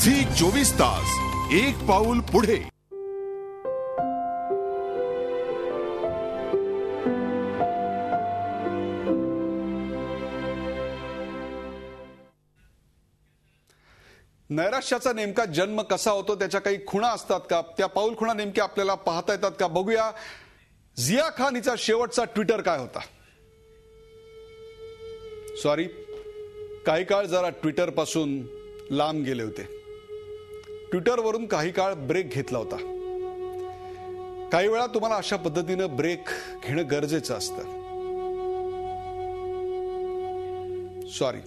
Zee 24 तास एक पाऊल पुढे. नैराश्याचा नेमका जन्म कसा होतो, त्याच्या काही खुणा असतात का, त्या पाऊल खुणा नेमक्या आपल्याला पाहता येतात का, बघूया झिया खान हिचा शेवटचा ट्विटर काय होता. सॉरी, काही काळ जरा ट्विटर पासून लांब गेले होते. ट्विटरवरून काही काळ ब्रेक घेतला होता. काही वेळा तुम्हाला अशा पद्धतीनं ब्रेक घेणं गरजेचं असतं. सॉरी.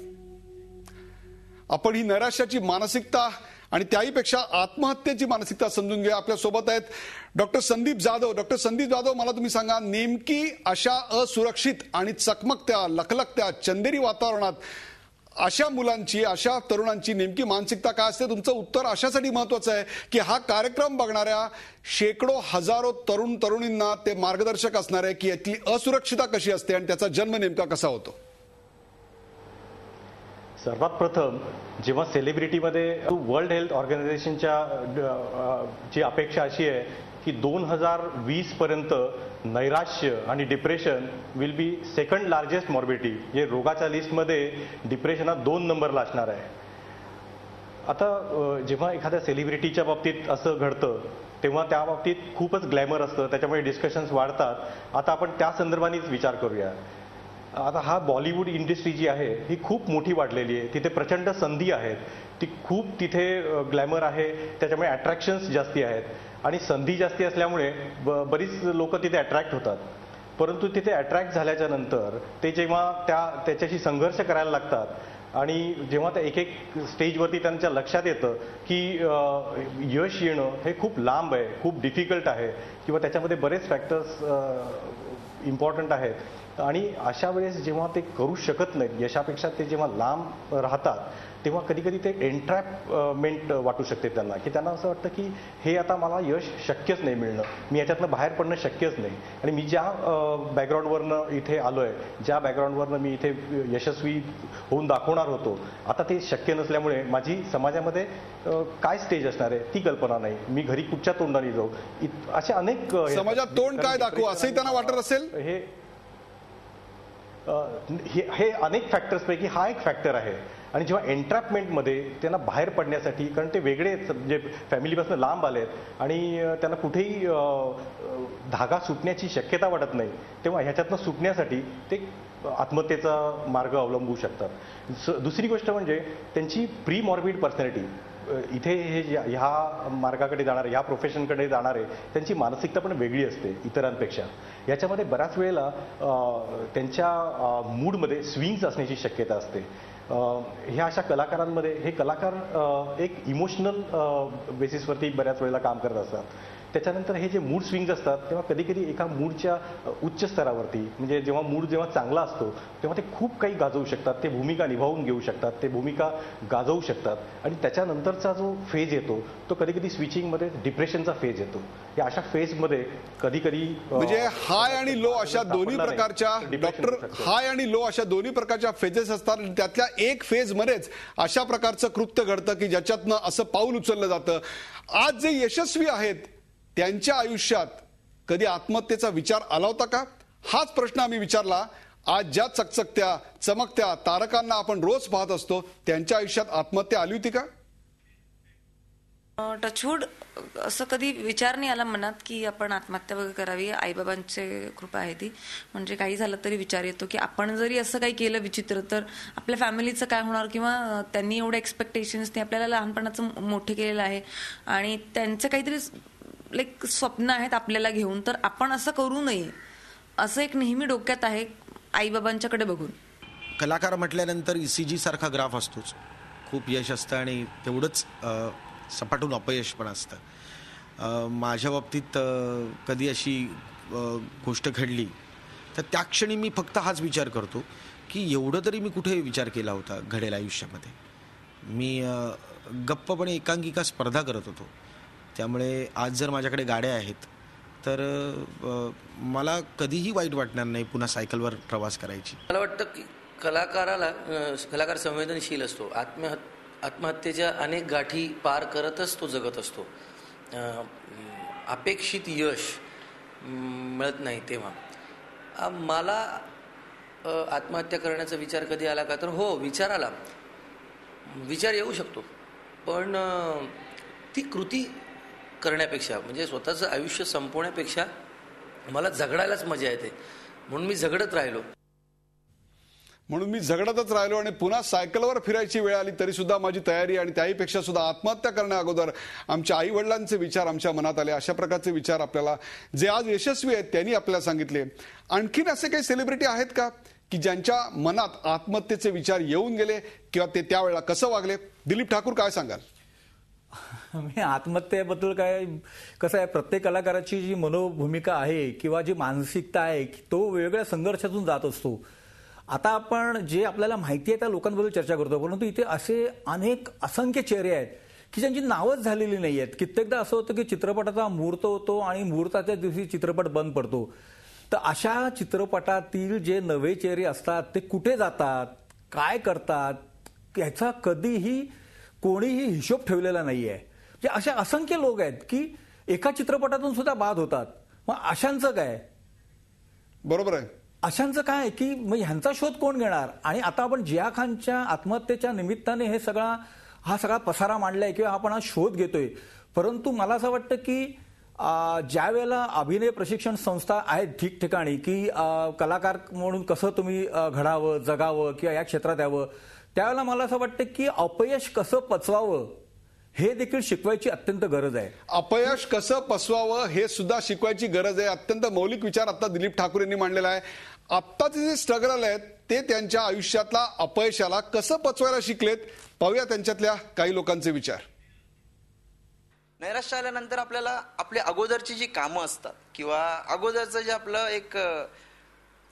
आपण ही नैराश्याची मानसिकता आणि त्याहीपेक्षा आत्महत्येची मानसिकता समजून घ्या. आपल्या सोबत आहेत डॉक्टर संदीप जाधव. डॉक्टर संदीप जाधव, मला तुम्ही सांगा, नेमकी अशा असुरक्षित आणि चकमकत्या, लखलखत्या, चंदेरी वातावरणात अशा मुलांची, अशा तरुणांची नेमकी मानसिकता काय असते? तुमचं उत्तर अशासाठी महत्वाचं आहे की हा कार्यक्रम बघणाऱ्या शेकडो हजारो तरुण तरुणींना ते मार्गदर्शक असणार आहे की यातली असुरक्षितता कशी असते आणि त्याचा जन्म नेमका कसा होतो. सर्वात प्रथम जेव्हा सेलिब्रिटीमध्ये वर्ल्ड हेल्थ ऑर्गनायझेशनच्या ची अपेक्षा अशी आहे की 2020 पर्यंत नैराश्य आणि depression will be second largest morbidity. जे रोगाच्या लिस्टमध्ये डिप्रेशन हा 2 नंबरला असणार आहे. आता जेव्हा एखाद्या सेलिब्रिटीच्या बाबतीत असं घडतं तेव्हा त्या बाबतीत खूपच ग्लॅमर असतं, त्याच्यामुळे डिस्कशन्स वाढतात. आता आपण त्या संदर्भानेच विचार करूया. आता हा बॉलिवूड इंडस्ट्री जी आहे ही खूप मोठी वाढलेली आहे. तिथे प्रचंड संधी आहेत, ती खूप तिथे ग्लॅमर आहे, त्याच्यामुळे अट्रॅक्शन्स जास्ती आहेत आणि संधी जास्ती असल्यामुळे बरीच लोक तिथे अट्रॅक्ट होतात. परंतु तिथे अट्रॅक्ट झाल्याच्या नंतर ते जेव्हा त्याच्याशी संघर्ष करायला लागतात आणि जेव्हा त्या एक स्टेजवरती त्यांच्या लक्षात येतं की यश येणं हे खूप लांब आहे, खूप डिफिकल्ट आहे किंवा त्याच्यामध्ये बरेच फॅक्टर्स इम्पॉर्टंट आहेत आणि अशा वेळेस जेव्हा ते करू शकत नाहीत, यशापेक्षा ते जेव्हा लांब राहतात तेव्हा कधी कधी ते एन्ट्रॅपमेंट वाटू शकते त्यांना, की त्यांना असं वाटतं की हे आता मला यश शक्यच नाही मिळणं, मी याच्यातनं बाहेर पडणं शक्यच नाही आणि मी ज्या बॅकग्राऊंडवरनं इथे आलो आहे, ज्या बॅकग्राऊंडवरनं मी इथे यशस्वी होऊन दाखवणार होतो, आता ते शक्य नसल्यामुळे माझी समाजामध्ये काय स्टेज असणार आहे ती कल्पना नाही, मी घरी कुठच्या तोंडाने जाऊ, असे अनेक समाजात तोंड काय दाखवू असंही त्यांना वाटत असेल. हे अनेक फॅक्टर्सपैकी हा एक फॅक्टर आहे. आणि जेव्हा एन्ट्रॅपमेंटमध्ये त्यांना बाहेर पडण्यासाठी, कारण ते वेगळे म्हणजे फॅमिलीपासून लांब आलेत आणि त्यांना कुठेही धागा सुटण्याची शक्यता वाटत नाही, तेव्हा ह्याच्यातनं सुटण्यासाठी ते आत्महत्येचा मार्ग अवलंबू शकतात. दुसरी गोष्ट म्हणजे त्यांची प्री मॉर्बिड पर्सनॅलिटी, इथे हे ह्या मार्गाकडे जाणारे, ह्या प्रोफेशनकडे जाणारे, त्यांची मानसिकता पण वेगळी असते इतरांपेक्षा. याच्यामध्ये बऱ्याच वेळेला त्यांच्या मूडमध्ये स्विंग्स असण्याची शक्यता असते. ह्या अशा कलाकारांमध्ये हे कलाकार एक इमोशनल बेसिसवरती बऱ्याच वेळेला काम करत असतात. त्याच्यानंतर हे जे मूड स्विंग्स असतात तेव्हा कधी कधी एका मूडच्या उच्च स्तरावरती, म्हणजे जेव्हा मूड जेव्हा चांगला असतो तेव्हा ते खूप काही गाजवू शकतात, ते भूमिका निभावून घेऊ शकतात, ते भूमिका गाजवू शकतात आणि त्याच्यानंतरचा जो फेज येतो तो कधी कधी स्विचिंगमध्ये डिप्रेशनचा फेज येतो. या अशा फेजमध्ये कधी कधी म्हणजे हाय आणि लो अशा दोन्ही प्रकारच्या, डॉक्टर, हाय आणि लो अशा दोन्ही प्रकारच्या फेजेस असतात. त्यातल्या एक फेज मध्येच अशा प्रकारचं कृत्य घडतं की ज्याच्यातनं असं पाऊल उचललं जातं. आज जे यशस्वी आहेत त्यांच्या आयुष्यात कधी आत्महत्येचा विचार आला होता का? हाच प्रश्न आम्ही विचारला. आज ज्या चकचकत्या, चमकत्या तारकांना आपण रोज पाहत असतो त्यांच्या आयुष्यात आत्महत्या आली होती का? टचवूड असं कधी विचार नाही आला मनात की आपण आत्महत्या वगैरे करावी. आईबाबांची कृपा आहे ती, म्हणजे काही झालं तरी विचार येतो की आपण जरी असं काही केलं विचित्र तर आपल्या फॅमिलीचं काय होणार, किंवा त्यांनी एवढे एक्सपेक्टेशन्स ते आपल्याला लहानपणाचं मोठे केलेलं आहे आणि त्यांचं काहीतरी लाईक स्वप्न आहेत आपल्याला घेऊन, तर आपण असं करू नये असं एक नेहमी डोक्यात आहे आईबाबांच्याकडे बघून. कलाकार म्हटल्यानंतर ECG सारखा ग्राफ असतोच. खूप यश असतं आणि तेवढंच सपाटून अपयश पण असतं. माझ्या बाबतीत कधी अशी गोष्ट घडली तर त्या क्षणी मी फक्त हाच विचार करतो की एवढं तरी मी कुठे विचार केला होता घडेल आयुष्यामध्ये. मी गप्पपणे एकांकिका स्पर्धा करत होतो, त्यामुळे आज जर माझ्याकडे गाड्या आहेत तर मला कधीही वाईट वाटणार नाही पुन्हा सायकलवर प्रवास करायची. मला वाटतं की कलाकार संवेदनशील असतो. आत्महत्येच्या अनेक गाठी पार करतच तो जगत असतो. अपेक्षित यश मिळत नाही तेव्हा मला आत्महत्या करण्याचा विचार कधी आला का, तर हो, विचार येऊ शकतो, पण ती कृती करण्यापेक्षा म्हणजे स्वतःचं आयुष्य संपवण्यापेक्षा मला झगडायलाच मजा येते, म्हणून मी झगडतच राहिलो आणि पुन्हा सायकलवर फिरायची वेळ आली तरी सुद्धा माझी तयारी, आणि त्याहीपेक्षा सुद्धा आत्महत्या करण्या अगोदर आमच्या आई वडिलांचे विचार आमच्या मनात आले. अशा प्रकारचे विचार आपल्याला जे आज यशस्वी आहेत त्यांनी आपल्याला सांगितले. आणखीन असे काही सेलिब्रिटी आहेत का की ज्यांच्या मनात आत्महत्येचे विचार येऊन गेले किंवा ते त्यावेळेला कसं वागले? दिलीप ठाकूर, काय सांगाल? मी आत्महत्येबद्दल काय, कसं आहे, प्रत्येक कलाकाराची जी मनोभूमिका आहे किंवा जी मानसिकता आहे तो वेगवेगळ्या संघर्षातून जात असतो. आता आपण जे आपल्याला माहिती आहे त्या लोकांबद्दल चर्चा करतो, परंतु इथे असे अनेक असंख्य चेहरे आहेत की ज्यांची नावच झालेली नाही आहेत. कित्येकदा असं होतं की चित्रपटाचा मुहूर्त होतो आणि मुहूर्ताच्या दिवशी चित्रपट बंद पडतो. तर अशा चित्रपटातील जे नवे चेहरे असतात ते कुठे जातात, काय करतात, याचा कधीही कोणीही हिशोब ठेवलेला नाहीये. म्हणजे अशा असंख्य लोक आहेत की एका चित्रपटातून सुद्धा बाद होतात. मग अशांचं काय? बरोबर आहे. अशांचं काय की मग ह्यांचा शोध कोण घेणार? आणि आता आपण जिया खानच्या आत्महत्येच्या निमित्ताने हा सगळा पसारा मांडलाय किंवा आपण हा शोध घेतोय. परंतु मला असं वाटतं की ज्या वेळेला अभिनय प्रशिक्षण संस्था आहेत ठिकठिकाणी की कलाकार म्हणून कसं तुम्ही घडावं, जगावं किंवा या क्षेत्रात यावं, त्यावेळेला मला असं वाटतं की अपयश कसं पचवावं हे देखील शिकवायची अत्यंत गरज आहे. अपयश कसं पचवावं हे सुद्धा शिकवायची गरज आहे. अत्यंत मौलिक विचार आता दिलीप ठाकूर यांनी मांडलेला आहे. आत्ताचे जे स्ट्रगल आहेत ते त्यांच्या आयुष्यातला अपयशाला कसं पचवायला शिकलेत, पाहूया त्यांच्यातल्या काही लोकांचे विचार. नैराश्य आल्यानंतर आपल्याला आपल्या अगोदरची जी कामं असतात किंवा अगोदरचं जे आपलं एक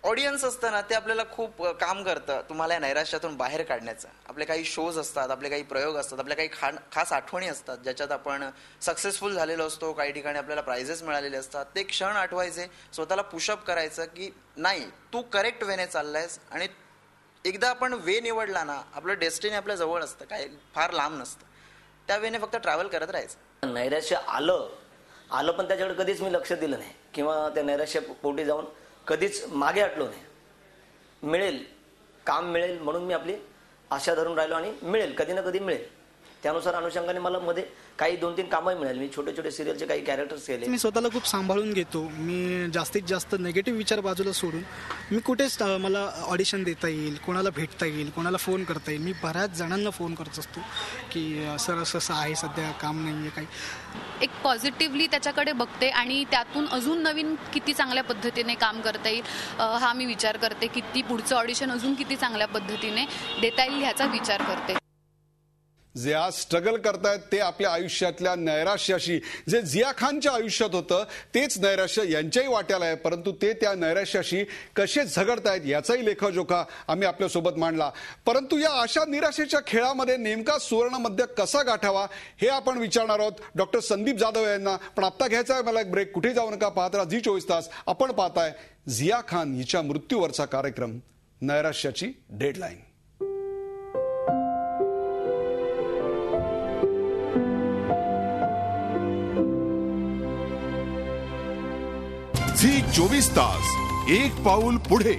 ऑडियन्स असतं ना, ते आपल्याला खूप काम करतं तुम्हाला या नैराश्यातून बाहेर काढण्याचं. आपले काही शोज असतात, आपले काही प्रयोग असतात, आपल्या काही खास आठवणी असतात ज्याच्यात आपण सक्सेसफुल झालेलो असतो. काही ठिकाणी आपल्याला प्राइजेस मिळालेले असतात. ते क्षण आठवायचे, स्वतःला पुशअप करायचं की नाही, तू करेक्ट वेने चाललायस. आणि एकदा आपण वे निवडला ना, आपलं डेस्टिनी आपल्या जवळ असतं, काय फार लांब नसतं. त्या वेने फक्त ट्रॅव्हल करत राहायचं. नैराश्य आलं पण त्याच्याकडे कधीच मी लक्ष दिलं नाही किंवा त्या नैराश्य पोटी जाऊन कधीच मागे हटलो नाही. मिळेल, काम मिळेल म्हणून मी आपली आशा धरून राहिलो आणि मिळेल, कधी ना कधी मिळेल. त्यानुसार अनुषंगाने मला मध्ये काही 2-3 कामही मिळाली. मी छोटे छोटे सिरियलचे काही कॅरेक्टर्स केले. मी स्वतःला खूप सांभाळून घेतो. मी जास्तीत जास्त निगेटिव्ह विचार बाजूला सोडून मी कुठेच मला ऑडिशन देता येईल, कोणाला भेटता येईल, कोणाला फोन करता येईल. मी बऱ्याच जणांना फोन करत असतो की सर असं आहे, सध्या काम नाही आहे काही. एक पॉझिटिव्हली त्याच्याकडे बघते आणि त्यातून अजून नवीन किती चांगल्या पद्धतीने काम करता येईल हा मी विचार करते. किती पुढचं ऑडिशन अजून किती चांगल्या पद्धतीने देता येईल ह्याचा विचार करते. जे आज स्ट्रगल करतायत ते आपल्या आयुष्यातल्या नैराश्याशी, जे जिया खानच्या आयुष्यात होतं तेच नैराश्य यांच्याही वाट्याला आहे, परंतु ते त्या नैराश्याशी कसे झगडतायत याचाही लेखाजोखा आम्ही आपल्यासोबत मांडला. परंतु या अशा निराशेच्या खेळामध्ये नेमका सुवर्णमध्य कसा गाठावा हे आपण विचारणार आहोत डॉक्टर संदीप जाधव यांना. पण आता घ्यायचा आहे मला एक ब्रेक. कुठे जाऊ नका, पाहत राहा झी 24 तास. आपण पाहताय जिया खान हिच्या मृत्यूवरचा कार्यक्रम नैराश्याची डेडलाईन. झी 24 तास, एक पाऊल पुढे.